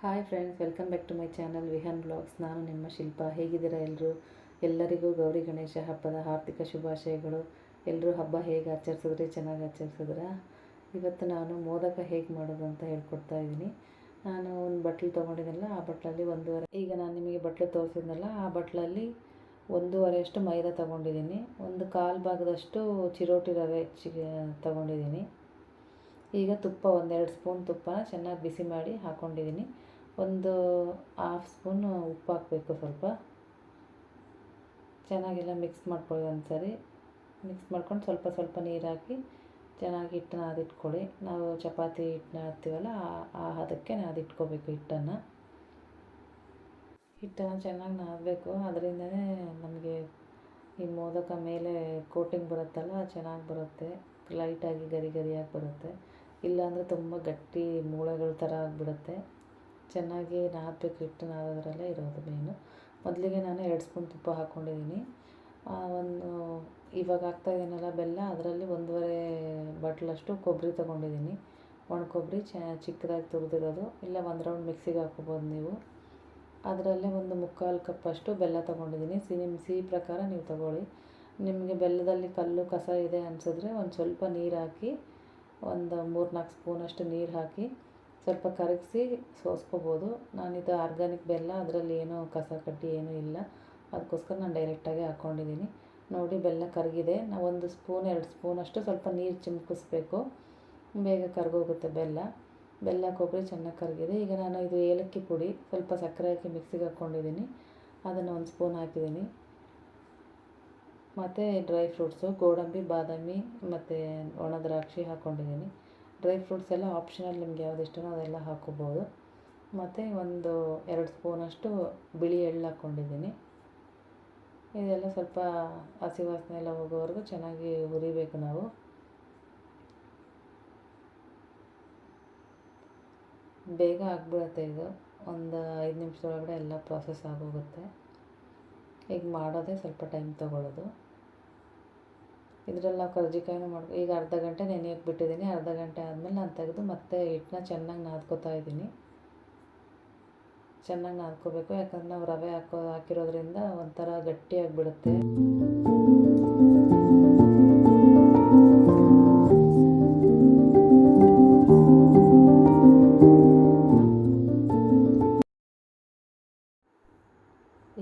Hi friends, welcome back to my channel Vihaan blogs. ನಾನು ನಿಮ್ಮ ಶಿಲ್ಪ. ಹೇಗಿದ್ದೀರಾ ಎಲ್ಲರಿಗೂ ಗೌರಿ ಗಣೇಶ ಹಬ್ಬದ ಆರ್ಥಿಕ ಶುಭಾಶಯಗಳು. ಎಲ್ಲರೂ ಹಬ್ಬ ಹೇಗೆ ಆಚರಿಸಿದ್ರಿ? ಚೆನ್ನಾಗಿ ಆಚರಿಸಿದ್ರಾ? ಇವತ್ತು ನಾನು ಮೋದಕ ಹೇಗೆ ಮಾಡೋದು ಅಂತ ಹೇಳ್ಕೊಡ್ತಾ ಇದ್ದೀನಿ. ನಾನು ಒಂದು ಬಟ್ಲು ತೊಗೊಂಡಿದ್ದೆನಲ್ಲ, ಆ ಬಟ್ಲಲ್ಲಿ ಈಗ ನಾನು ನಿಮಗೆ ಬಟ್ಲು ತೋರಿಸಿದ್ನಲ್ಲ, ಆ ಬಟ್ಲಲ್ಲಿ 1.5 ಅಷ್ಟು ಮೈದಾ ತೊಗೊಂಡಿದ್ದೀನಿ. ಒಂದು ಕಾಲು ಭಾಗದಷ್ಟು ಚಿರೋಟಿ ರವೆ ತೊಗೊಂಡಿದ್ದೀನಿ. ಈಗ ತುಪ್ಪ 1-2 ಸ್ಪೂನ್ ತುಪ್ಪನ ಚೆನ್ನಾಗಿ ಬಿಸಿ ಮಾಡಿ ಹಾಕ್ಕೊಂಡಿದ್ದೀನಿ. ಒಂದು 1/2 ಸ್ಪೂನ್ ಉಪ್ಪು ಹಾಕಬೇಕು. ಸ್ವಲ್ಪ ಚೆನ್ನಾಗೆಲ್ಲ ಮಿಕ್ಸ್ ಮಾಡ್ಕೊಳ್ಳಿ. ಒಂದು ಸರಿ ಮಿಕ್ಸ್ ಮಾಡ್ಕೊಂಡು ಸ್ವಲ್ಪ ನೀರು ಹಾಕಿ ಚೆನ್ನಾಗಿ ಹಿಟ್ಟನ್ನ ನಾದಿಟ್ಕೊಳ್ಳಿ. ನಾವು ಚಪಾತಿ ಹಿಟ್ಟನ್ನ ಹಾಕ್ತೀವಲ್ಲ, ಆ ಹದಕ್ಕೆ ನಾದಿಟ್ಕೋಬೇಕು. ಹಿಟ್ಟನ್ನು ಚೆನ್ನಾಗಿ ನಾದಬೇಕು. ಅದರಿಂದನೇ ನಮಗೆ ಈ ಮೋದಕ ಮೇಲೆ ಕೋಟಿಂಗ್ ಬರುತ್ತಲ್ಲ, ಚೆನ್ನಾಗಿ ಬರುತ್ತೆ. ಲೈಟಾಗಿ ಗರಿಯಾಗಿ ಬರುತ್ತೆ. ಇಲ್ಲಾಂದರೆ ತುಂಬ ಗಟ್ಟಿ ಮೂಳೆಗಳ ಥರ ಆಗಿಬಿಡುತ್ತೆ. ಚೆನ್ನಾಗಿ ನಾದಬೇಕು. ಹಿಟ್ಟು ನಾದೋದ್ರಲ್ಲೇ ಇರೋದು ಮೇನು. ಮೊದಲಿಗೆ ನಾನು 2 ಸ್ಪೂನ್ ತುಪ್ಪ ಹಾಕ್ಕೊಂಡಿದ್ದೀನಿ. ಇವಾಗ ಹಾಕ್ತಾಯಿದ್ದೀನಲ್ಲ ಬೆಲ್ಲ, ಅದರಲ್ಲಿ 1.5 ಬಟ್ಲಷ್ಟು ಕೊಬ್ಬರಿ ತೊಗೊಂಡಿದ್ದೀನಿ. ಒಣ ಕೊಬ್ಬರಿ ಚಿಕ್ಕದಾಗಿ ತುರಿದಿರೋದು, ಇಲ್ಲ 1 ರೌಂಡ್ ಮಿಕ್ಸಿಗೆ ಹಾಕ್ಕೋಬೋದು ನೀವು. ಅದರಲ್ಲೇ 1/4 ಕಪ್ಪಷ್ಟು ಬೆಲ್ಲ ತೊಗೊಂಡಿದ್ದೀನಿ. ನಿಮ್ಮ ಸಿಹಿ ಪ್ರಕಾರ ನೀವು ತೊಗೊಳ್ಳಿ. ನಿಮಗೆ ಬೆಲ್ಲದಲ್ಲಿ ಕಲ್ಲು ಕಸ ಇದೆ ಅನಿಸಿದ್ರೆ ಒಂದು ಸ್ವಲ್ಪ ನೀರು ಹಾಕಿ, ಒಂದು 3-4 ಸ್ಪೂನಷ್ಟು ನೀರು ಹಾಕಿ ಸ್ವಲ್ಪ ಕರಗಿಸಿ ಸೋಸ್ಕೋಬೋದು. ನಾನಿದು ಆರ್ಗ್ಯಾನಿಕ್ ಬೆಲ್ಲ, ಅದರಲ್ಲಿ ಏನೂ ಕಸ ಕಡ್ಡಿ ಏನೂ ಇಲ್ಲ. ಅದಕ್ಕೋಸ್ಕರ ನಾನು ಡೈರೆಕ್ಟಾಗಿ ಹಾಕ್ಕೊಂಡಿದ್ದೀನಿ. ನೋಡಿ, ಬೆಲ್ಲ ಕರಗಿದೆ. ನಾವು 1 ಸ್ಪೂನ್ 2 ಸ್ಪೂನಷ್ಟು ಸ್ವಲ್ಪ ನೀರು ಚಿಮ್ಕಿಸ್ಬೇಕು, ಬೇಗ ಕರಗೋಗುತ್ತೆ ಬೆಲ್ಲ ಕೊಬ್ಬರಿ ಚೆನ್ನಾಗಿ ಕರಗಿದೆ. ಈಗ ನಾನು ಇದು ಏಲಕ್ಕಿ ಪುಡಿ, ಸ್ವಲ್ಪ ಸಕ್ಕರೆ ಹಾಕಿ ಮಿಕ್ಸಿಗೆ ಹಾಕ್ಕೊಂಡಿದ್ದೀನಿ. ಅದನ್ನು 1 ಸ್ಪೂನ್ ಹಾಕಿದ್ದೀನಿ. ಮತ್ತು ಡ್ರೈ ಫ್ರೂಟ್ಸು, ಗೋಡಂಬಿ, ಬಾದಾಮಿ ಮತ್ತು ಒಣ ದ್ರಾಕ್ಷಿ ಹಾಕ್ಕೊಂಡಿದ್ದೀನಿ. ಡ್ರೈ ಫ್ರೂಟ್ಸ್ ಎಲ್ಲ ಆಪ್ಷನಲ್, ನಿಮ್ಗೆ ಯಾವ್ದು ಇಷ್ಟನೋ ಅದೆಲ್ಲ ಹಾಕ್ಕೋಬೋದು. ಮತ್ತು 1-2 ಸ್ಪೂನಷ್ಟು ಬಿಳಿ ಎಳ್ಳು ಹಾಕ್ಕೊಂಡಿದ್ದೀನಿ. ಇದೆಲ್ಲ ಸ್ವಲ್ಪ ಹಸಿ ವಾಸನೆ ಎಲ್ಲ ಹೋಗೋವರೆಗೂ ಚೆನ್ನಾಗಿ ಹುರಿಬೇಕು ನಾವು. ಬೇಗ ಆಗಿಬಿಡುತ್ತೆ ಇದು. ಒಂದು 5 ನಿಮಿಷದೊಳಗಡೆ ಎಲ್ಲ ಪ್ರಾಸೆಸ್ ಆಗೋಗುತ್ತೆ. ಈಗ ಮಾಡೋದೇ ಸ್ವಲ್ಪ ಟೈಮ್ ತೊಗೊಳ್ಳೋದು. ಇದರಲ್ಲಿ ನಾವು ಕರ್ಜಿಕಾಯಿನೂ ಈಗ ಅರ್ಧ ಗಂಟೆ ನೆನೆಯೋಕ್ಕೆ ಬಿಟ್ಟಿದ್ದೀನಿ. ಅರ್ಧ ಗಂಟೆ ಆದಮೇಲೆ ನಾನು ತೆಗೆದು ಮತ್ತೆ ಹಿಟ್ಟನ್ನ ಚೆನ್ನಾಗಿ ನಾದ್ಕೋತಾ ಇದ್ದೀನಿ. ಚೆನ್ನಾಗಿ ನಾದ್ಕೋಬೇಕು, ಯಾಕಂದ್ರೆ ನಾವು ರವೆ ಹಾಕಿರೋದ್ರಿಂದ ಒಂಥರ ಗಟ್ಟಿಯಾಗಿಬಿಡುತ್ತೆ.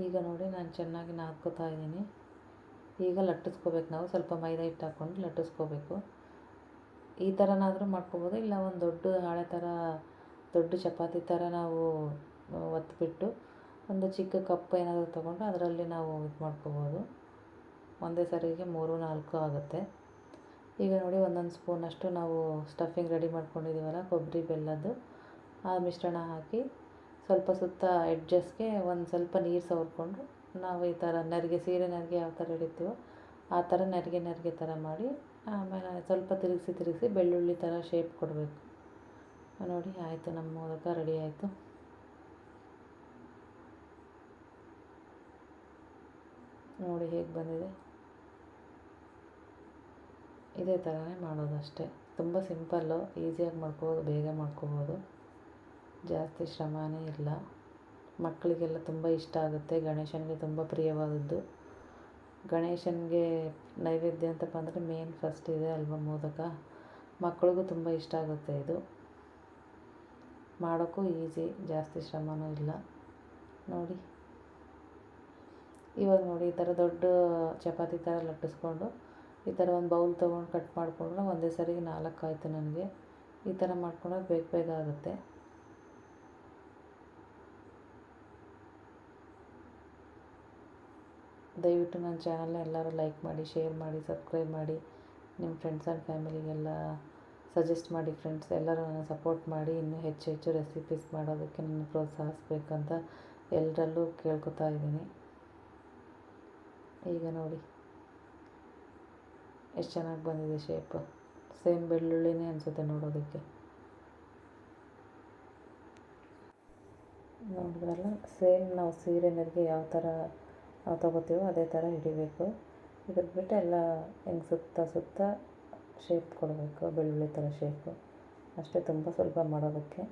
ಈಗ ನೋಡಿ, ನಾನು ಚೆನ್ನಾಗಿ ನಾದ್ಕೋತಾ ಇದ್ದೀನಿ. ಈಗ ಲಟ್ಟಿಸ್ಕೋಬೇಕು. ನಾವು ಸ್ವಲ್ಪ ಮೈದಾ ಹಿಟ್ಟು ಹಾಕ್ಕೊಂಡು ಲಟ್ಟಿಸ್ಕೋಬೇಕು. ಈ ಥರನಾದರೂ ಮಾಡ್ಕೋಬೋದು, ಇಲ್ಲ ಒಂದು ದೊಡ್ಡ ಹಾಳೆ ಥರ, ದೊಡ್ಡ ಚಪಾತಿ ಥರ ನಾವು ಒತ್ತಿಬಿಟ್ಟು ಒಂದು ಚಿಕ್ಕ ಕಪ್ ಏನಾದರೂ ತೊಗೊಂಡು ಅದರಲ್ಲಿ ನಾವು ಇದು ಮಾಡ್ಕೋಬೋದು. ಒಂದೇ ಸರಿಗೆ 3-4 ಆಗುತ್ತೆ. ಈಗ ನೋಡಿ, 1 ಸ್ಪೂನಷ್ಟು ನಾವು ಸ್ಟಫಿಂಗ್ ರೆಡಿ ಮಾಡ್ಕೊಂಡಿದ್ದೀವಲ್ಲ, ಕೊಬ್ಬರಿ ಬೆಲ್ಲದ್ದು, ಆ ಮಿಶ್ರಣ ಹಾಕಿ ಸ್ವಲ್ಪ ಸುತ್ತ ಎಡ್ಜಸ್ಗೆ ಒಂದು ಸ್ವಲ್ಪ ನೀರು ಸವರ್ಕೊಂಡು, ನಾವು ಈ ಥರ ಸೀರೆ ನೆರಿಗೆ ಯಾವ ಥರ ಹಿಡಿತೀವೋ ಆ ಥರ ನೆರಿಗೆ ಥರ ಮಾಡಿ, ಆಮೇಲೆ ಸ್ವಲ್ಪ ತಿರುಗಿಸಿ ಬೆಳ್ಳುಳ್ಳಿ ಥರ ಶೇಪ್ ಕೊಡಬೇಕು. ನೋಡಿ, ಆಯಿತು, ನಮ್ಮ ಮೋದಕ ರೆಡಿ ಆಯಿತು. ನೋಡಿ ಹೇಗೆ ಬಂದಿದೆ. ಇದೇ ಥರನೇ ಮಾಡೋದು ಅಷ್ಟೇ. ತುಂಬ ಸಿಂಪಲ್ಲು, ಈಸಿಯಾಗಿ ಮಾಡ್ಕೋಬೋದು, ಬೇಗ ಮಾಡ್ಕೋಬೋದು. ಜಾಸ್ತಿ ಶ್ರಮನೇ ಇಲ್ಲ. ಮಕ್ಕಳಿಗೆಲ್ಲ ತುಂಬ ಇಷ್ಟ ಆಗುತ್ತೆ. ಗಣೇಶನಿಗೆ ತುಂಬ ಪ್ರಿಯವಾದದ್ದು. ಗಣೇಶನಿಗೆ ನೈವೇದ್ಯ ಅಂತ ಬಂದರೆ ಮೇನ್ ಫಸ್ಟ್ ಇದೆ ಅಲ್ವಾ ಮೋದಕ. ಮಕ್ಕಳಿಗೂ ತುಂಬ ಇಷ್ಟ ಆಗುತ್ತೆ. ಇದು ಮಾಡೋಕ್ಕೂ ಈಸಿ, ಜಾಸ್ತಿ ಶ್ರಮನೂ ಇಲ್ಲ. ನೋಡಿ, ಇವಾಗ ನೋಡಿ, ಈ ಥರ ದೊಡ್ಡ ಚಪಾತಿ ಥರ ಲಟ್ಟಿಸ್ಕೊಂಡು ಈ ಥರ ಒಂದು ಬೌಲ್ ತೊಗೊಂಡು ಕಟ್ ಮಾಡಿಕೊಂಡ್ರೆ ಒಂದೇ ಸರಿಗೆ 4 ಆಯಿತು ನನಗೆ. ಈ ಥರ ಮಾಡ್ಕೊಂಡ್ರೆ ಬೇಗ ಆಗುತ್ತೆ. ದಯವಿಟ್ಟು ನನ್ನ ಚಾನಲ್ನ ಎಲ್ಲರೂ ಲೈಕ್ ಮಾಡಿ, ಶೇರ್ ಮಾಡಿ, ಸಬ್ಸ್ಕ್ರೈಬ್ ಮಾಡಿ. ನಿಮ್ಮ ಫ್ರೆಂಡ್ಸ್ ಆ್ಯಂಡ್ ಫ್ಯಾಮಿಲಿಗೆಲ್ಲ ಸಜೆಸ್ಟ್ ಮಾಡಿ ಫ್ರೆಂಡ್ಸ್. ಎಲ್ಲರೂ ನನ್ನ ಸಪೋರ್ಟ್ ಮಾಡಿ, ಇನ್ನೂ ಹೆಚ್ಚು ರೆಸಿಪೀಸ್ ಮಾಡೋದಕ್ಕೆ ನನ್ನ ಪ್ರೋತ್ಸಾಹಿಸ್ಬೇಕಂತ ಎಲ್ಲರಲ್ಲೂ ಕೇಳ್ಕೊತಾ ಇದ್ದೀನಿ. ಈಗ ನೋಡಿ ಎಷ್ಟು ಚೆನ್ನಾಗಿ ಬಂದಿದೆ ಶೇಪು. ಸೇಮ್ ಬೆಳ್ಳುಳ್ಳಿನೇ ಅನಿಸುತ್ತೆ ನೋಡೋದಕ್ಕೆ. ನೋಡಿದ್ರಲ್ಲ, ಸೇಮ್ ನಾವು ಸೀರೆ ನೆರಿಗೆ ಯಾವ ಥರ ನಾವು ತೊಗೋತೀವೋ ಅದೇ ಥರ ಹಿಡಿಬೇಕು. ಇದಕ್ಕೆ ಬಿಟ್ಟು ಎಲ್ಲ ಹಿಂಗೆ ಸುತ್ತ ಶೇಪ್ ಕೊಡಬೇಕು, ಬೆಳ್ಳುಳ್ಳಿ ಥರ ಶೇಪು ಅಷ್ಟೇ. ತುಂಬ ಸ್ವಲ್ಪ ಮಾಡೋದಕ್ಕೆ.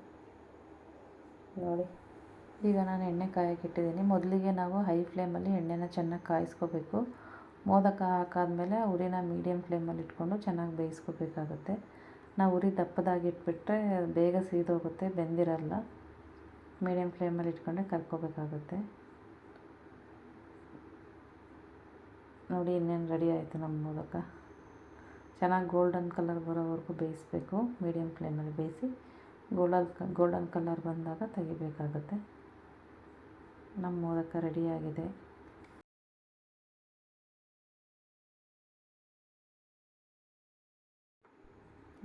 ನೋಡಿ, ಈಗ ನಾನು ಎಣ್ಣೆ ಕಾಯಕ್ಕಿಟ್ಟಿದ್ದೀನಿ. ಮೊದಲಿಗೆ ನಾವು ಹೈ ಫ್ಲೇಮಲ್ಲಿ ಎಣ್ಣೆನ ಚೆನ್ನಾಗಿ ಕಾಯಿಸ್ಕೋಬೇಕು. ಮೋದಕ ಹಾಕಾದ್ಮೇಲೆ ಉರಿನ ಮೀಡಿಯಮ್ ಫ್ಲೇಮಲ್ಲಿ ಇಟ್ಕೊಂಡು ಚೆನ್ನಾಗಿ ಬೇಯಿಸ್ಕೋಬೇಕಾಗುತ್ತೆ. ನಾವು ಉರಿ ದಪ್ಪದಾಗಿ ಇಟ್ಬಿಟ್ರೆ ಬೇಗ ಸೀದೋಗುತ್ತೆ, ಬೆಂದಿರಲ್ಲ. ಮೀಡಿಯಮ್ ಫ್ಲೇಮಲ್ಲಿ ಇಟ್ಕೊಂಡೆ ಕರ್ಕೋಬೇಕಾಗುತ್ತೆ. ನೋಡಿ, ಇನ್ನೇನು ರೆಡಿ ಆಯಿತು ನಮ್ಮ ಮೋದಕ. ಚೆನ್ನಾಗಿ ಗೋಲ್ಡನ್ ಕಲರ್ ಬರೋವರೆಗೂ ಬೇಯಿಸಬೇಕು. ಮೀಡಿಯಮ್ ಫ್ಲೇಮಲ್ಲಿ ಬೇಯಿಸಿ ಗೋಲ್ಡನ್ ಕಲರ್ ಬಂದಾಗ ತೆಗಿಬೇಕಾಗುತ್ತೆ. ನಮ್ಮ ಮೋದಕ ರೆಡಿಯಾಗಿದೆ.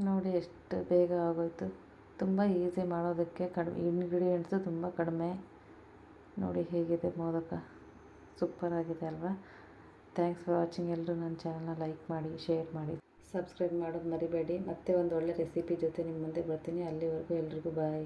ನೋಡಿ ಎಷ್ಟು ಬೇಗ ಆಗೋಯ್ತು. ತುಂಬ ಈಸಿ ಮಾಡೋದಕ್ಕೆ, ಇಂಗ್ರೀಡಿಯೆಂಟ್ಸು ತುಂಬ ಕಡಿಮೆ. ನೋಡಿ ಹೇಗಿದೆ ಮೋದಕ, ಸೂಪರಾಗಿದೆ ಅಲ್ವಾ? Thanks for watching. ಎಲ್ಲರೂ ನನ್ನ ಚಾನಲ್ನ ಲೈಕ್ ಮಾಡಿ, ಶೇರ್ ಮಾಡಿ, ಸಬ್ಸ್ಕ್ರೈಬ್ ಮಾಡೋದು ಮರಿಬೇಡಿ. ಮತ್ತೆ ಒಂದು ಒಳ್ಳೆ ರೆಸಿಪಿ ಜೊತೆ ನಿಮ್ಮ ಮುಂದೆ ಬರ್ತೀನಿ. ಅಲ್ಲಿವರೆಗೂ ಎಲ್ರಿಗೂ ಬಾಯ್.